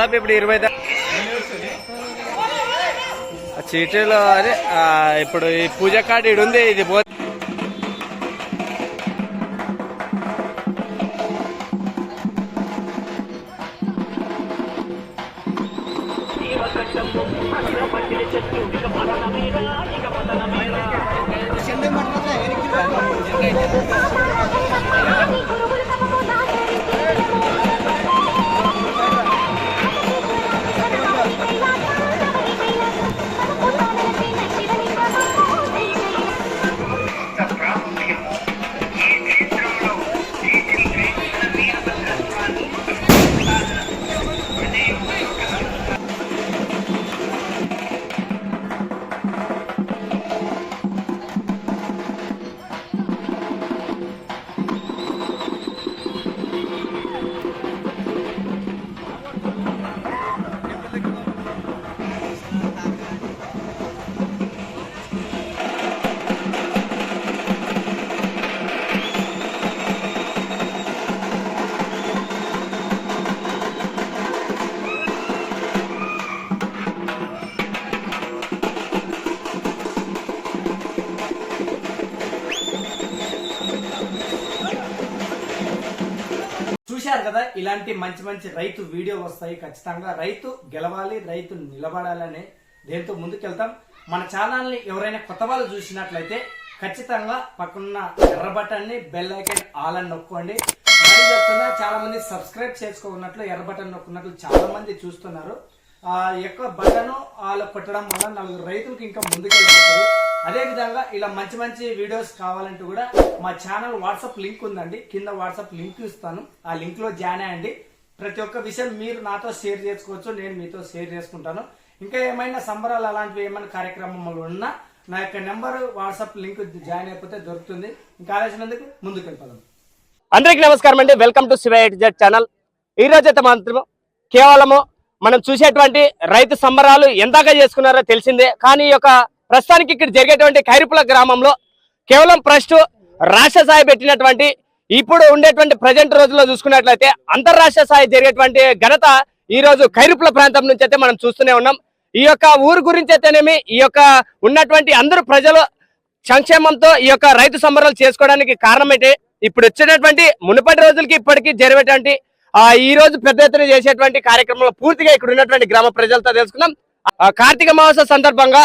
దాదాపు ఇప్పుడు 20 చీటీలో అదే ఇప్పుడు ఈ పూజ కార్డు ఇడు ఉంది. ఇది పో చూశారు కదా, ఇలాంటి మంచి మంచి రైతు వీడియో వస్తాయి. ఖచ్చితంగా రైతు గెలవాలి, రైతు నిలబడాలని దేంతో ముందుకెళ్తాం. మన ఛానల్ ని ఎవరైనా కొత్త వాళ్ళు చూసినట్లయితే ఖచ్చితంగా పక్కన ఎర్ర బటన్ ని బెల్ ఐకాన్ ఆల్ అని నొక్కండి. మరి చెప్తున్నా, చాలా మంది సబ్స్క్రైబ్ చేసుకోకున్నట్లు ఎర్ర బటన్ నొక్కున్నట్లు చాలా మంది చూస్తున్నారు. ఎక్కువ బటన్ వాళ్ళు కొట్టడం వల్ల 4 రైతులకు ఇంకా ముందుకెళ్ళిపోతారు. అదే విధంగా ఇలా మంచి మంచి వీడియోస్ కావాలంటే కూడా మా ఛానల్ వాట్సాప్ లింక్ ఉందండి, కింద వాట్సాప్ లింక్ ఇస్తాను. ఆ లింక్ లో జాయిన్ అయ్యండి. ప్రతి ఒక్క విషయం మీరు నాతో షేర్ చేసుకోవచ్చు, నేను మీతో షేర్ చేసుకుంటాను. ఇంకా ఏమైనా సంబరాలు అలాంటివి ఏమైనా కార్యక్రమాలు ఉన్నా నా యొక్క నెంబర్ వాట్సాప్ లింక్ జాయిన్ అయిపోతే దొరుకుతుంది. ఇంకా ఆలోచనందుకు ముందుకు వెళ్ళిపోదాం. అందరికీ నమస్కారం అండి. Welcome to Shiva A to Z channel. ఈ రోజు అయితే మాత్రం కేవలము మనం చూసేటువంటి రైతు సంబరాలు ఎంతగా చేసుకున్నారో తెలిసిందే. కానీ ఈ యొక్క ప్రస్తుతానికి ఇక్కడ జరిగేటువంటి ఖైరుపుల గ్రామంలో కేవలం ఫస్ట్ రాష్ట్ర స్థాయి పెట్టినటువంటి ఇప్పుడు ఉండేటువంటి ప్రజెంట్ రోజుల్లో చూసుకున్నట్లయితే అంతర్రాష్ట్ర స్థాయి జరిగేటువంటి ఘనత ఈ రోజు ఖైరుపుల ప్రాంతం నుంచి అయితే మనం చూస్తూనే ఉన్నాం. ఈ యొక్క ఊరు గురించి అయితేనేమి, ఈ యొక్క ఉన్నటువంటి అందరు ప్రజలు సంక్షేమంతో ఈ యొక్క రైతు సంబరాలు చేసుకోవడానికి కారణం అయితే ఇప్పుడు వచ్చేటటువంటి మునుపటి రోజులకి ఇప్పటికీ జరిగేటువంటి ఈ రోజు పెద్ద ఎత్తున చేసేటువంటి కార్యక్రమంలో పూర్తిగా ఇక్కడ ఉన్నటువంటి గ్రామ ప్రజలతో తెలుసుకున్నాం. కార్తీక మాస సందర్భంగా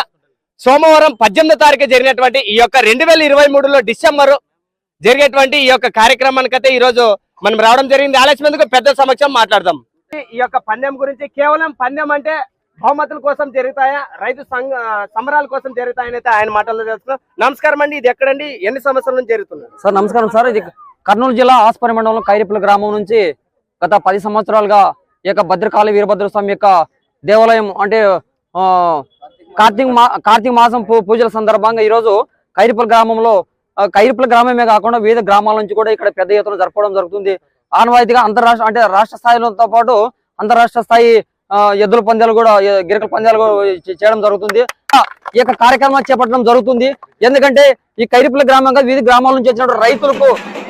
సోమవారం 18వ తారీఖు జరిగినటువంటి ఈ యొక్క 2023లో డిసెంబర్ జరిగేటువంటి ఈ యొక్క కార్యక్రమానికి అయితే ఈ రోజు మనం రావడం జరిగింది. ఆలస్యమందుకు పెద్ద సమక్షం మాట్లాడదాం. ఈ యొక్క పందెం గురించి, కేవలం పందెం అంటే బహుమతుల కోసం జరుగుతాయా, రైతు సంబరాల కోసం జరుగుతాయని అయితే ఆయన మాటల్లో తెలుస్తున్నాం. నమస్కారం అండి, ఇది ఎక్కడండి, ఎన్ని సంవత్సరాల నుంచి జరుగుతుంది? సార్ నమస్కారం సార్, ఇది కర్నూలు జిల్లా ఆస్పరి మండలం ఖైరుపుల గ్రామం నుంచి గత 10 సంవత్సరాలుగా ఈ యొక్క భద్రకాళి వీరభద్ర స్వామి యొక్క దేవాలయం అంటే కార్తీక మాసం పూజల సందర్భంగా ఈరోజు ఖైరుపుల గ్రామంలో ఖైరుపుల గ్రామమే కాకుండా వివిధ గ్రామాల నుంచి కూడా ఇక్కడ పెద్ద ఎత్తున జరపడం జరుగుతుంది. ఆనవాయితీగా అంతర్రాష్ట్ర అంటే రాష్ట్ర స్థాయిలతో పాటు అంతర్రాష్ట్ర స్థాయి ఎద్దుల పందాలు కూడా, గిరికల పందాలు కూడా చేయడం జరుగుతుంది. ఈ యొక్క కార్యక్రమాలు చేపట్టడం జరుగుతుంది. ఎందుకంటే ఈ ఖైరుపుల గ్రామంగా వివిధ గ్రామాల నుంచి వచ్చిన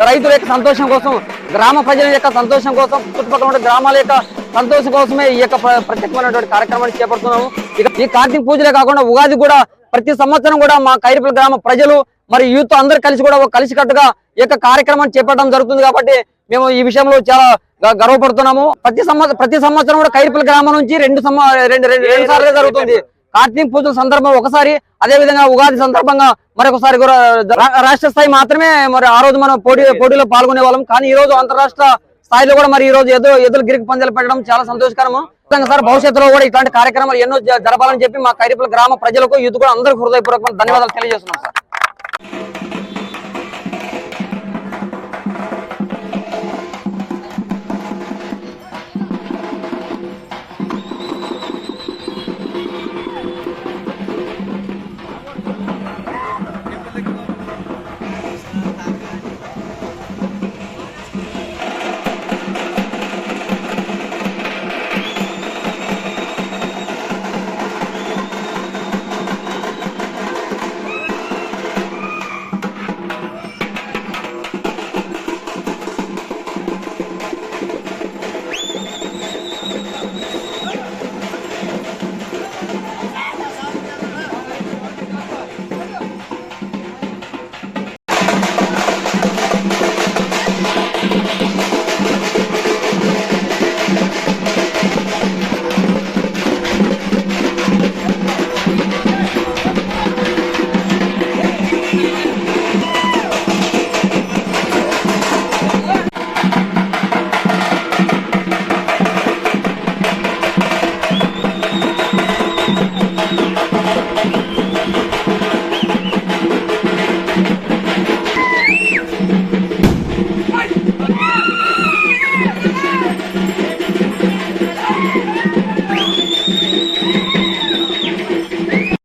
రైతుల యొక్క సంతోషం కోసం, గ్రామ ప్రజల యొక్క సంతోషం కోసం, చుట్టుపక్కల ఉన్న గ్రామాల యొక్క సంతోషం కోసమే ఈ యొక్క ప్రత్యేకమైనటువంటి కార్యక్రమాన్ని చేపడుతున్నాము. ఇక ఈ కార్తీక పూజలే కాకుండా ఉగాది కూడా ప్రతి సంవత్సరం కూడా మా ఖైరుపుల గ్రామ ప్రజలు మరి యూత్ అందరు కలిసి కూడా కలిసికట్టుగా ఈ యొక్క కార్యక్రమాన్ని చేపట్టడం జరుగుతుంది. కాబట్టి మేము ఈ విషయంలో చాలా గర్వపడుతున్నాము. ప్రతి సంవత్సరం కూడా ఖైరుపుల గ్రామం నుంచి రెండు సార్లు జరుగుతుంది. కార్తీక పూజల సందర్భం ఒకసారి, అదే విధంగా ఉగాది సందర్భంగా మరొకసారి కూడా రాష్ట్ర స్థాయి మాత్రమే మరి ఆ రోజు మనం పోటీలో పాల్గొనే వాళ్ళం. కానీ ఈ రోజు అంతర్రాష్ట్ర స్థాయిలో కూడా మరి ఈ రోజు ఎద్దుల గిరికి పందాలు పెట్టడం చాలా సంతోషకరము. సార్ భవిష్యత్తులో కూడా ఇట్లాంటి కార్యక్రమాలు ఎన్నో జరపాలని చెప్పి మా ఖైరుపుల గ్రామ ప్రజలకు యూత్ కూడా అందరికీ హృదయపూర్వక ధన్యవాదాలు తెలియజేస్తున్నాం సార్.